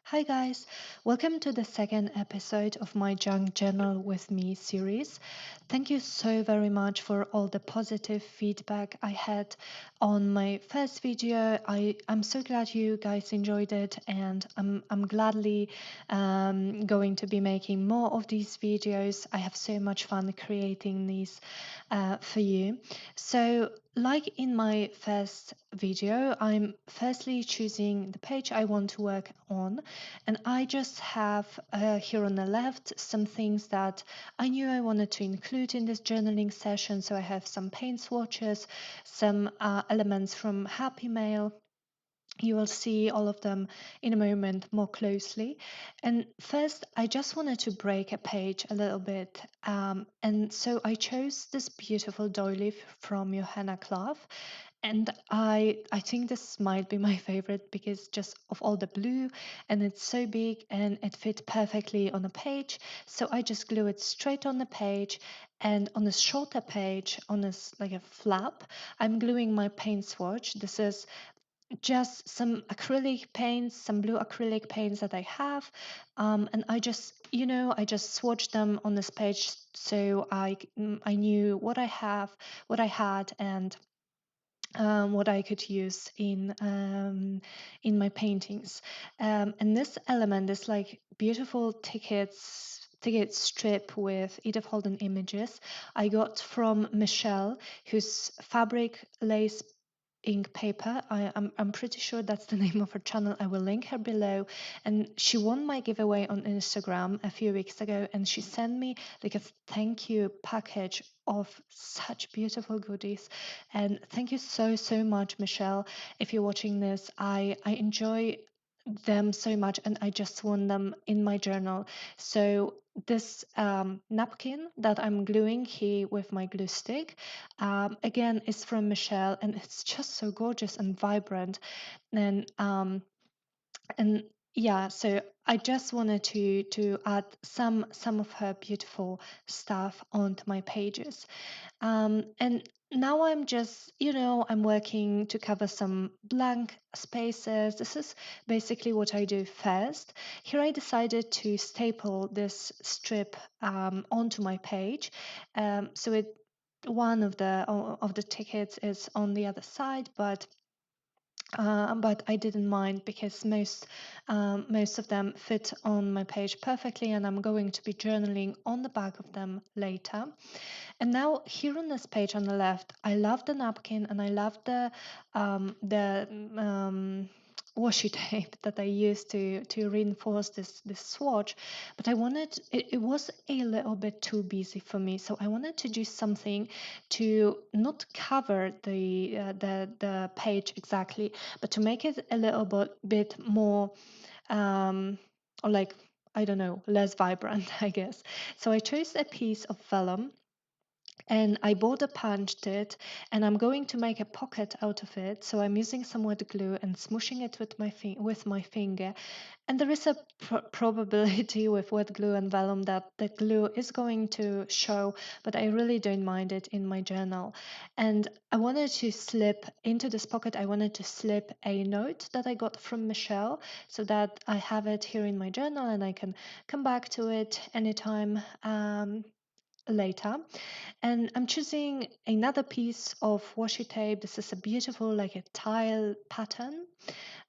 Hi, guys. Welcome to the second episode of my Junk Journal with Me series. Thank you so very much for all the positive feedback I had on my first video. I'm so glad you guys enjoyed it, and I'm gladly going to be making more of these videos. I have so much fun creating these for you. So, like in my first video, I'm firstly choosing the page I want to work on, and I just have here on the left some things that I knew I wanted to include in this journaling session. So I have some paint swatches, some elements from Happy Mail. You will see all of them in a moment more closely. And first, I just wanted to break a page a little bit. And so I chose this beautiful doily from Johanna Clough. And I think this might be my favorite because just of all the blue, and it's so big and it fit perfectly on a page. So I just glue it straight on the page. And on a shorter page, on this like a flap, I'm gluing my paint swatch. This is just some acrylic paints, some blue acrylic paints that I have. And I just swatched them on this page so I knew what I have, what I had, and what I could use in my paintings. And this element is like beautiful ticket strip with Edith Holden images I got from Michele, whose fabric lace ink paper. I'm pretty sure that's the name of her channel. I will link her below. And she won my giveaway on Instagram a few weeks ago, and she sent me like a thank you package of such beautiful goodies. And thank you so, so much, Michelle. If you're watching this, I enjoy them so much, and I just want them in my journal. So this napkin that I'm gluing here with my glue stick, again, is from Michelle, and it's just so gorgeous and vibrant. And yeah, so I just wanted to add some of her beautiful stuff onto my pages. And now I'm just, I'm working to cover some blank spaces. This is basically what I do first. Here I decided to staple this strip onto my page. So one of the tickets is on the other side, but I didn't mind because most of them fit on my page perfectly, and I'm going to be journaling on the back of them later. And now here on this page on the left, I love the napkin and I love the washi tape that I used to reinforce this swatch. But it was a little bit too busy for me, so I wanted to do something to not cover the page exactly, but to make it a little bit more or like, I don't know, less vibrant, I guess. So I chose a piece of vellum and I border punched it, and I'm going to make a pocket out of it. So I'm using some wet glue and smooshing it with my finger. And there is a probability with wet glue and vellum that the glue is going to show, but I really don't mind it in my journal. And I wanted to slip into this pocket. I wanted to slip a note that I got from Michelle, so that I have it here in my journal and I can come back to it anytime. Later. And I'm choosing another piece of washi tape. This is a beautiful, like a tile pattern,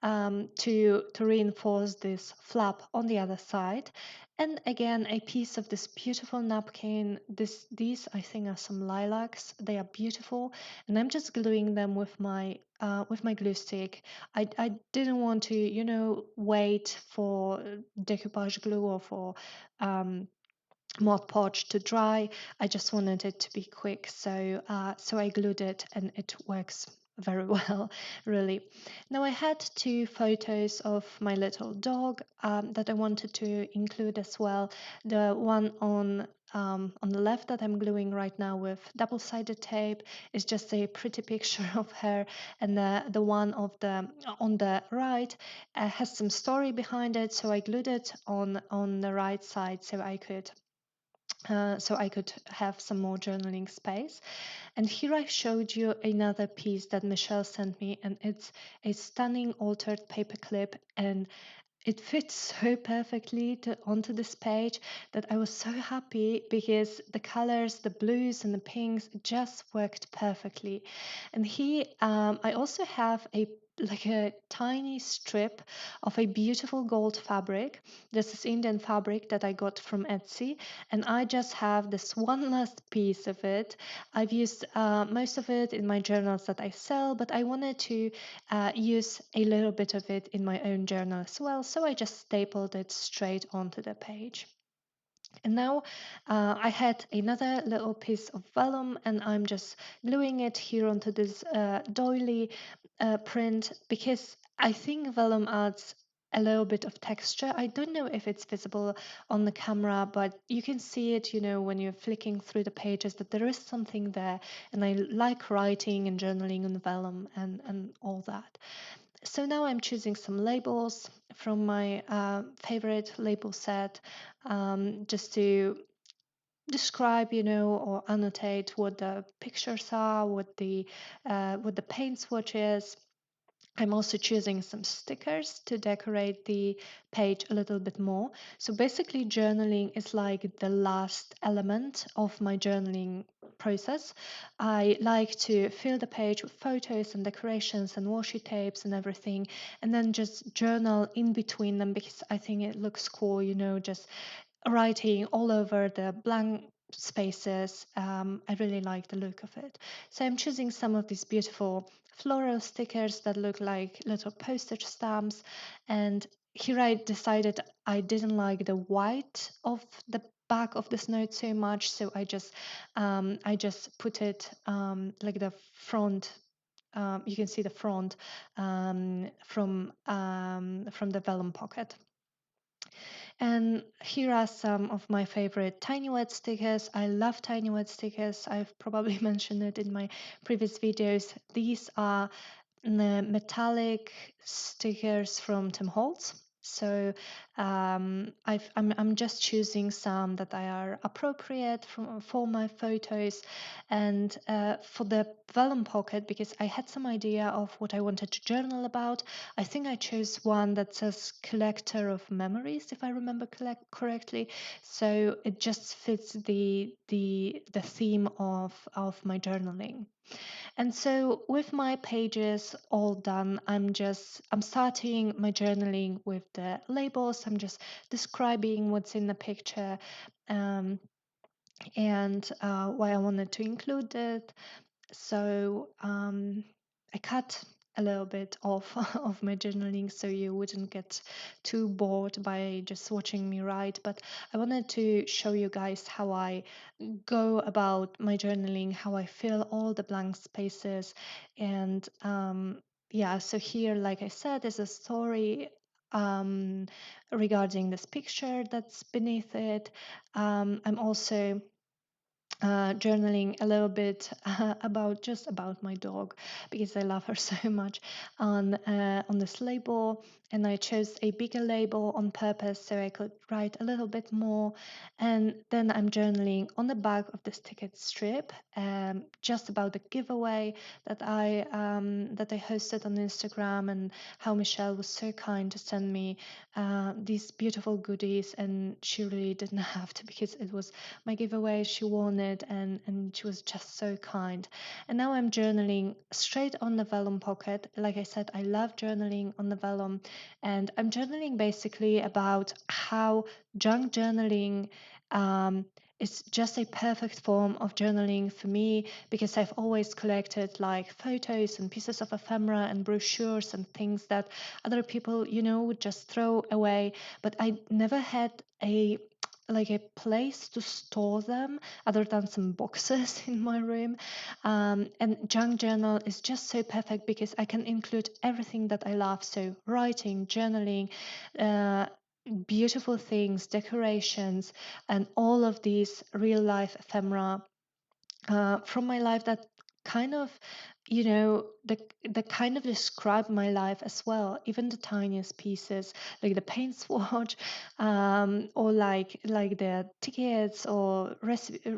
to reinforce this flap on the other side. And again, a piece of this beautiful napkin. These I think are some lilacs. They are beautiful, and I'm just gluing them with my glue stick. I didn't want to, wait for decoupage glue or for Mod Podge to dry. I just wanted it to be quick, so I glued it, and it works very well, really. Now I had two photos of my little dog that I wanted to include as well. The one on the left that I'm gluing right now with double-sided tape is just a pretty picture of her, and the one on the right has some story behind it. So I glued it on the right side so I could have some more journaling space. And here I showed you another piece that Michelle sent me, and it's a stunning altered paperclip. And it fits so perfectly onto this page that I was so happy because the colors, the blues and the pinks, just worked perfectly. And here, I also have a tiny strip of a beautiful gold fabric. This is Indian fabric that I got from Etsy, and I just have this one last piece of it. I've used most of it in my journals that I sell, but I wanted to use a little bit of it in my own journal as well. So I just stapled it straight onto the page. And now I had another little piece of vellum and I'm just gluing it here onto this doily print because I think vellum adds a little bit of texture. I don't know if it's visible on the camera, but you can see it, when you're flicking through the pages that there is something there. And I like writing and journaling on vellum and all that. So now I'm choosing some labels from my favorite label set, just to describe, or annotate what the pictures are, what the paint swatch is. I'm also choosing some stickers to decorate the page a little bit more. So basically, journaling is like the last element of my journaling process. I like to fill the page with photos and decorations and washi tapes and everything, and then just journal in between them because I think it looks cool, just writing all over the blank spaces. I really like the look of it. So I'm choosing some of these beautiful floral stickers that look like little postage stamps. And here I decided I didn't like the white of the back of this note so much, so I just put it like the front. You can see the front from the vellum pocket. And here are some of my favorite Tiny Wet stickers. I love Tiny Wet stickers. I've probably mentioned it in my previous videos. These are the metallic stickers from Tim Holtz. So I'm just choosing some that are appropriate for my photos, and for the vellum pocket, because I had some idea of what I wanted to journal about. I think I chose one that says collector of memories, if I remember correctly. So it just fits the theme of my journaling. And so with my pages all done, I'm starting my journaling with the labels. I'm just describing what's in the picture, um, and why I wanted to include it. So I cut a little bit off of my journaling so you wouldn't get too bored by just watching me write. But I wanted to show you guys how I go about my journaling, how I fill all the blank spaces. And yeah, so here, like I said, is a story regarding this picture that's beneath it. I'm also journaling a little bit about my dog because I love her so much on this label, and I chose a bigger label on purpose so I could write a little bit more. And then I'm journaling on the back of this ticket strip, just about the giveaway that I hosted on Instagram, and how Michelle was so kind to send me these beautiful goodies, and she really didn't have to because it was my giveaway. She won it, and she was just so kind. And now I'm journaling straight on the vellum pocket. Like I said, I love journaling on the vellum, and I'm journaling basically about how junk journaling is just a perfect form of journaling for me, because I've always collected like photos and pieces of ephemera and brochures and things that other people, would just throw away. But I never had a place to store them other than some boxes in my room. And junk journal is just so perfect because I can include everything that I love. So writing, journaling, uh, beautiful things, decorations, and all of these real life ephemera from my life that kind of the kind of describe my life as well, even the tiniest pieces like the paint swatch, or like the tickets or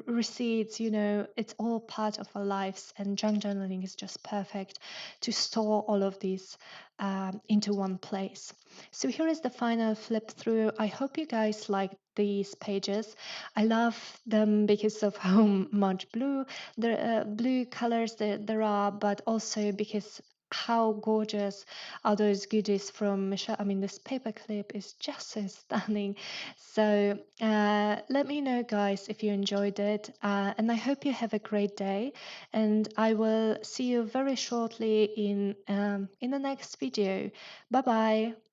receipts. It's all part of our lives, and junk journaling is just perfect to store all of these into one place. So here is the final flip through. I hope you guys like these pages. I love them because of how much blue colors there are, but also because how gorgeous are those goodies from Michelle. I mean, this paper clip is just so stunning. So let me know, guys, if you enjoyed it, and I hope you have a great day. And I will see you very shortly in the next video. Bye bye.